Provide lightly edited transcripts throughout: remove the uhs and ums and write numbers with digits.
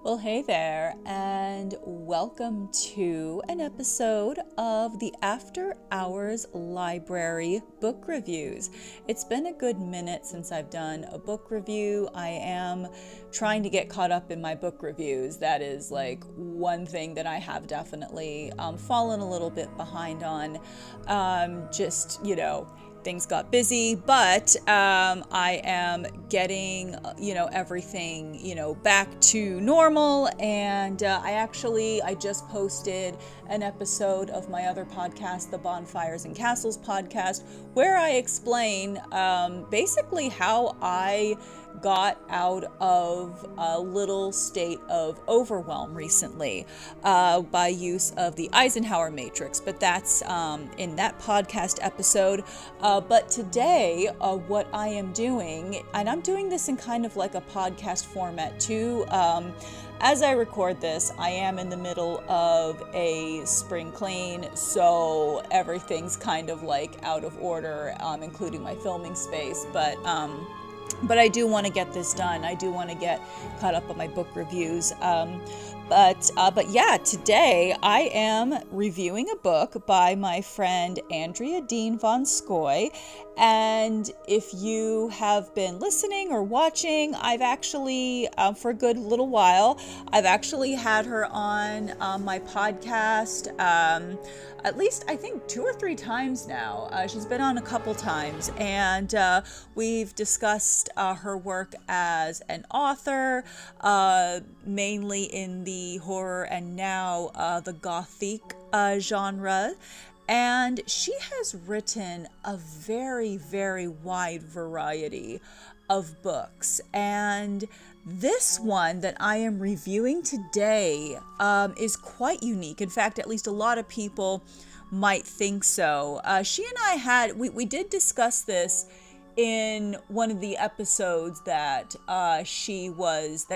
Well, hey there, and welcome to an episode of the After Hours Library book reviews. It's been a good minute since I've done a book review. I am trying to get caught up in my book reviews. That is like one thing that I have definitely fallen a little bit behind on. Things got busy, but I am getting, everything, back to normal. And I just posted an episode of my other podcast, the Bonfires and Castles podcast, where I explain basically how I got out of a little state of overwhelm recently by use of the Eisenhower matrix, but that's in that podcast episode. But today, what I am doing, and I'm doing this in kind of like a podcast format too, as I record this, I am in the middle of a spring clean, so everything's kind of like out of order, including my filming space, but I do want to get this done. I do want to get caught up on my book reviews. But yeah, today I am reviewing a book by my friend Andrea von Scoyoc. And if you have been listening or watching, I've actually, for a good little while, I've actually had her on my podcast at least, I think, 2 or 3 times now. She's been on a couple times, and we've discussed her work as an author, mainly in the horror and now the Gothique genre. And she has written a very, very wide variety of books. And this one that I am reviewing today is quite unique. In fact, at least a lot of people might think so. She and we did discuss this in one of the episodes that she was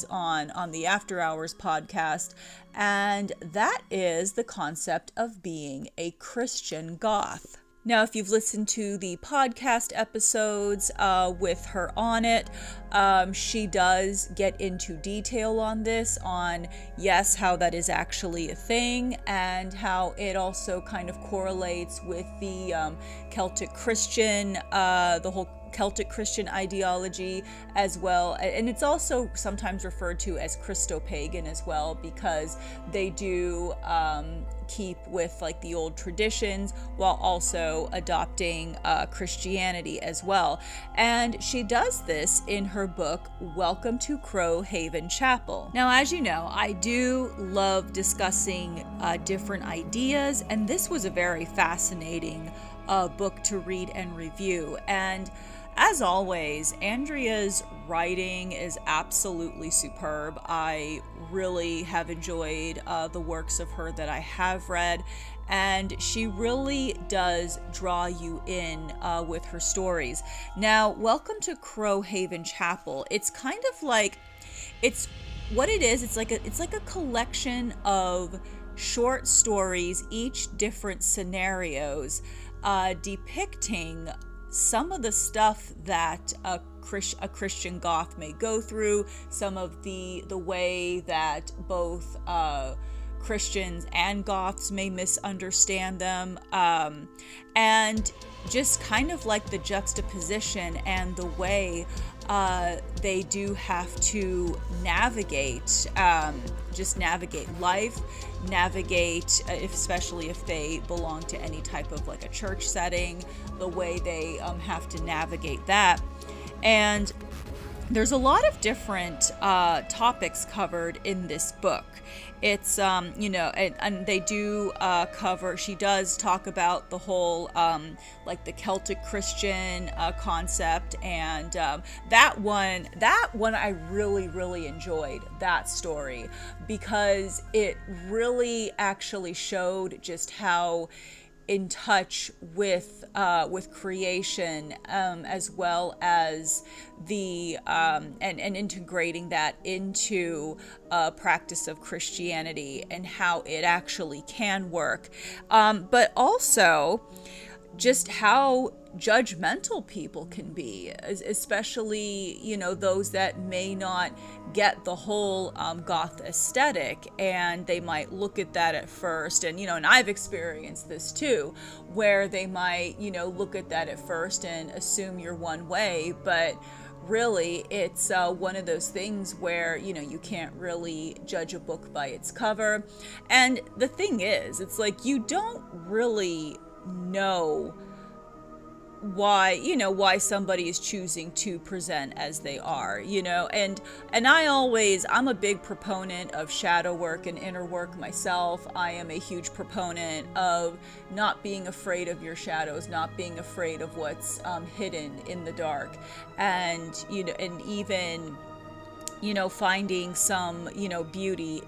on the After Hours podcast, and that is the concept of being a Christian goth. Now, if you've listened to the podcast episodes with her on it, she does get into detail on this, on, yes, how that is actually a thing, and how it also kind of correlates with the Celtic Christian, the whole Celtic Christian ideology as well. And it's also sometimes referred to as Christo-pagan as well, because they do keep with like the old traditions while also adopting Christianity as well. And she does this in her book, Welcome to Crow Haven Chapel. Now, as you know, I do love discussing different ideas, and this was a very fascinating book to read and review. And as always, Andrea's writing is absolutely superb. I really have enjoyed the works of her that I have read, and she really does draw you in with her stories. Now, Welcome to Crow Haven Chapel. It's kind of like, it's what it is. It's like a collection of short stories, each different scenarios, depicting some of the stuff that a Christian goth may go through, some of the way that both Christians and goths may misunderstand them, and just kind of like the juxtaposition and the way they do have to navigate life, especially if they belong to any type of like a church setting, the way they have to navigate that. And there's a lot of different topics covered in this book. It's, and they do she does talk about the whole, like the Celtic Christian concept. And that one I really, really enjoyed, that story, because it really actually showed just how in touch with creation, as well as the and integrating that into a practice of Christianity and how it actually can work, but also just how judgmental people can be, especially, those that may not get the whole goth aesthetic, and they might look at that at first, and I've experienced this too, where they might look at that at first and assume you're one way, but really it's one of those things where you can't really judge a book by its cover. And the thing is, it's like you don't really know why somebody is choosing to present as they are, and I'm a big proponent of shadow work and inner work myself. I am a huge proponent of not being afraid of your shadows, not being afraid of what's hidden in the dark, and and even finding some beauty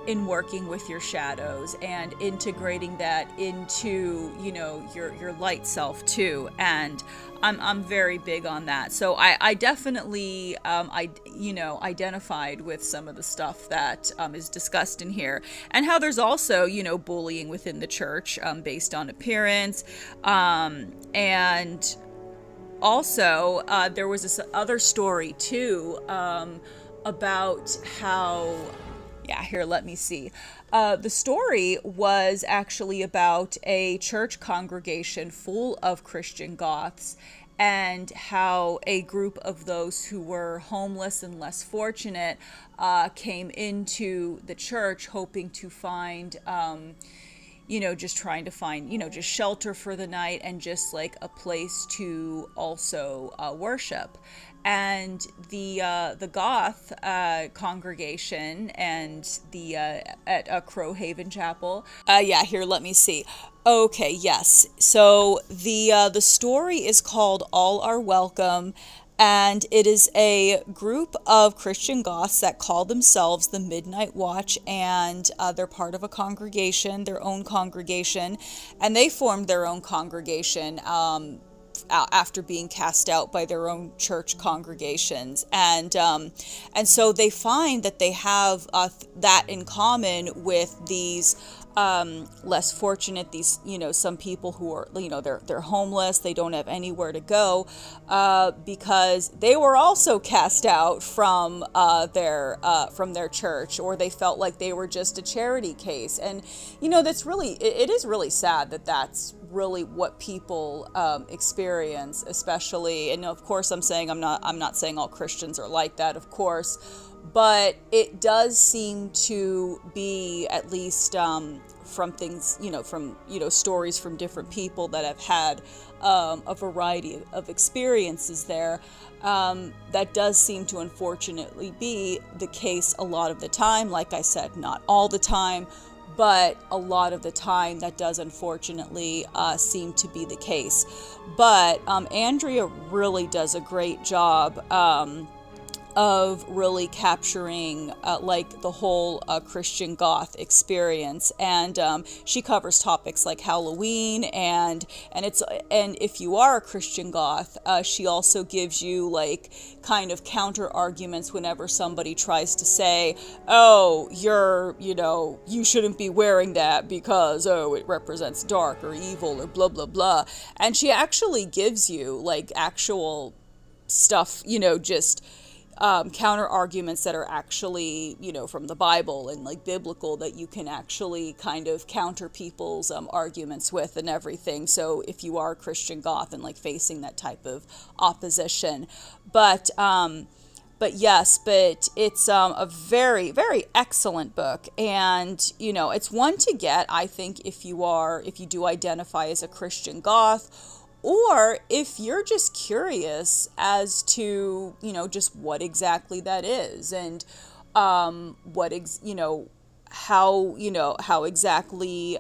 in working with your shadows and integrating that into your light self too. And I'm very big on that. So I definitely identified with some of the stuff that is discussed in here, and how there's also bullying within the church based on appearance, and also there was this other story too about how here, let me see. The story was actually about a church congregation full of Christian Goths, and how a group of those who were homeless and less fortunate came into the church hoping to find just trying to find, just shelter for the night, and just like a place to also worship. And the Goth congregation and the at Crowhaven Chapel. Here, let me see. Okay, yes. So the story is called All Are Welcome. And it is a group of Christian Goths that call themselves the Midnight Watch, and they're part of a congregation, their own congregation, and they formed their own congregation after being cast out by their own church congregations. And so they find that they have that in common with these less fortunate, these some people who are they're homeless, they don't have anywhere to go because they were also cast out from their church, or they felt like they were just a charity case. And that's really, it is really sad that that's really what people experience, especially, and of course I'm not saying all Christians are like that, of course, but it does seem to be, at least from things, from stories from different people that have had a variety of experiences there, that does seem to unfortunately be the case a lot of the time. Like I said, not all the time, but a lot of the time that does unfortunately seem to be the case. But Andrea really does a great job of really capturing like the whole Christian Goth experience, and she covers topics like Halloween, and if you are a Christian Goth, she also gives you like kind of counter arguments whenever somebody tries to say, oh, you shouldn't be wearing that because it represents dark or evil or blah blah blah. And she actually gives you like actual stuff, just counter arguments that are actually, from the Bible and like biblical, that you can actually kind of counter people's arguments with and everything. So if you are a Christian Goth and like facing that type of opposition, but it's a very, very excellent book. And, it's one to get, I think, if you do identify as a Christian Goth, or if you're just curious as to, just what exactly that is, and how exactly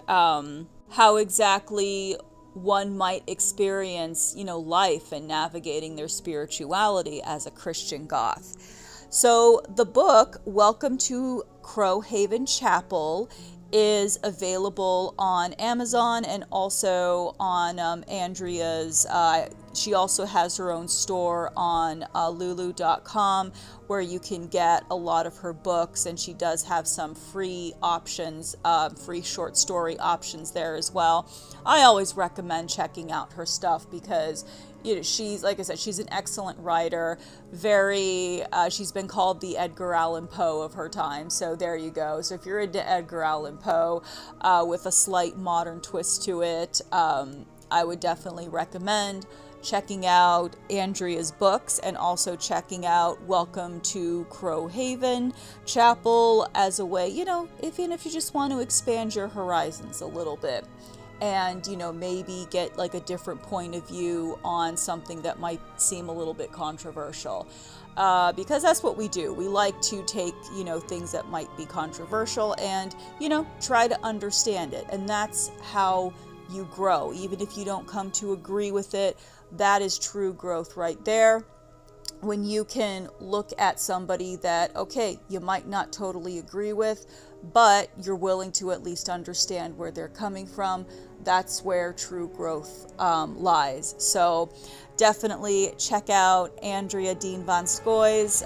one might experience, life and navigating their spirituality as a Christian Goth. So the book, Welcome to Crowhaven Chapel, is available on Amazon and also on Andrea's She also has her own store on lulu.com where you can get a lot of her books, and she does have some free options, free short story options there as well. I always recommend checking out her stuff because she's, like I said, she's an excellent writer. She's been called the Edgar Allan Poe of her time. So there you go. So if you're into Edgar Allan Poe with a slight modern twist to it, I would definitely recommend checking out Andrea's books and also checking out Welcome to Crowhaven Chapel as a way, even if you just want to expand your horizons a little bit and, maybe get like a different point of view on something that might seem a little bit controversial. Because that's what we do. We like to take, things that might be controversial and, try to understand it. And that's how you grow. Even if you don't come to agree with it, that is true growth right there. When you can look at somebody that, okay, you might not totally agree with, but you're willing to at least understand where they're coming from, that's where true growth lies. So definitely check out Andrea Dean Van Scoy's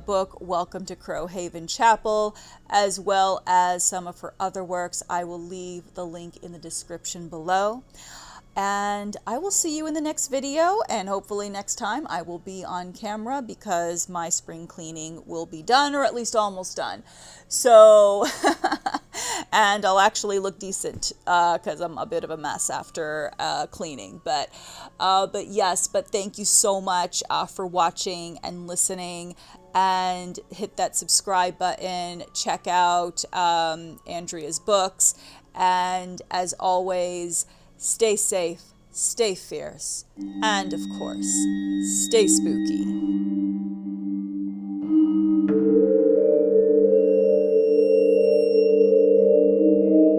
book, Welcome to Crowhaven Chapel, as well as some of her other works. I will leave the link in the description below. And I will see you in the next video, and hopefully next time I will be on camera because my spring cleaning will be done, or at least almost done. So, and I'll actually look decent because I'm a bit of a mess after cleaning. But yes, but thank you so much for watching and listening. And hit that subscribe button. Check out Andrea's books. And as always, stay safe, stay fierce, and of course, stay spooky.